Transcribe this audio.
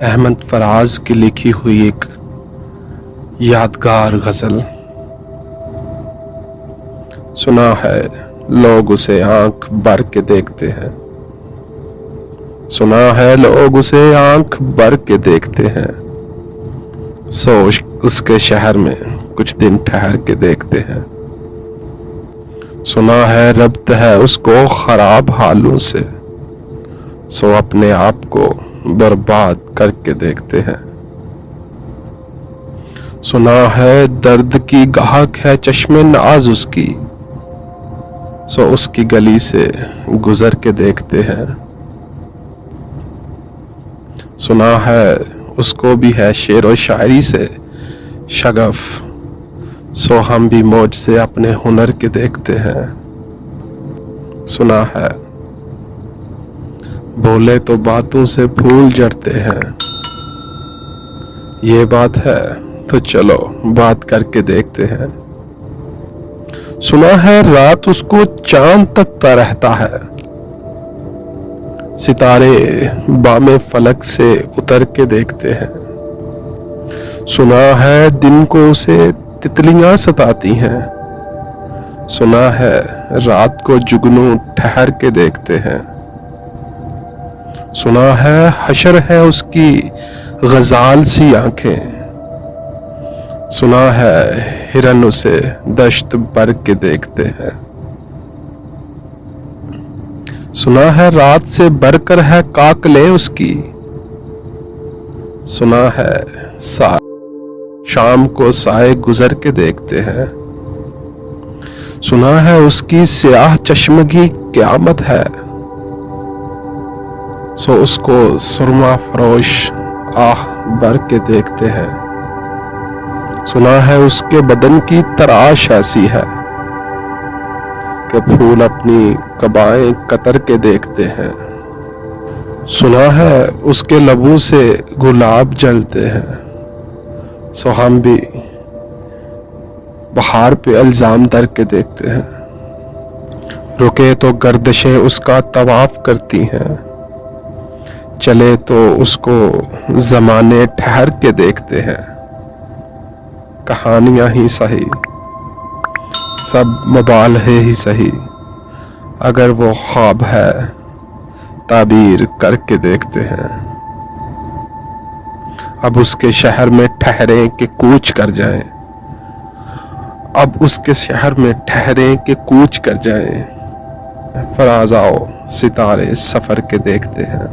احمد فراز کی لکھی ہوئی ایک یادگار غزل۔ سنا ہے لوگ اسے آنکھ بھر کے دیکھتے ہیں، سنا ہے لوگ اسے آنکھ بھر کے دیکھتے ہیں، سو اس کے شہر میں کچھ دن ٹھہر کے دیکھتے ہیں۔ سنا ہے ربط ہے اس کو خراب حالوں سے، سو اپنے آپ کو برباد کر کے دیکھتے ہیں۔ سنا ہے درد کی گاہک ہے چشم ناز اس کی، سو اس کی گلی سے گزر کے دیکھتے ہیں۔ سنا ہے اس کو بھی ہے شعر و شاعری سے شغف، سو ہم بھی موج سے اپنے ہنر کے دیکھتے ہیں۔ سنا ہے بولے تو باتوں سے پھول جھڑتے ہیں، یہ بات ہے تو چلو بات کر کے دیکھتے ہیں۔ سنا ہے رات اس کو چاند تکتا رہتا ہے، ستارے بام فلک سے اتر کے دیکھتے ہیں۔ سنا ہے دن کو اسے تتلیاں ستاتی ہیں، سنا ہے رات کو جگنو ٹھہر کے دیکھتے ہیں۔ سنا ہے حشر ہے اس کی غزال سی آنکھیں، سنا ہے ہرن اسے دشت بھر کے دیکھتے ہیں۔ سنا ہے رات سے بڑھ کر ہے کاکلیں اس کی، سنا ہے شام کو سائے گزر کے دیکھتے ہیں۔ سنا ہے اس کی سیاہ چشمگی قیامت ہے، سو اس کو سرما فروش آہ بھر کے دیکھتے ہیں۔ سنا ہے اس کے بدن کی تراش ایسی ہے کہ پھول اپنی قبائیں قطر کے دیکھتے ہیں۔ سنا ہے اس کے لبوں سے گلاب جلتے ہیں، سو ہم بھی بہار پہ الزام در کے دیکھتے ہیں۔ رکے تو گردشیں اس کا طواف کرتی ہیں، چلے تو اس کو زمانے ٹھہر کے دیکھتے ہیں۔ کہانیاں ہی سہی سب مبالغے ہی سہی، اگر وہ خواب ہے تعبیر کر کے دیکھتے ہیں۔ اب اس کے شہر میں ٹھہریں کہ کوچ کر جائیں، اب اس کے شہر میں ٹھہریں کہ کوچ کر جائیں، فراز آؤ ستارے سفر کے دیکھتے ہیں۔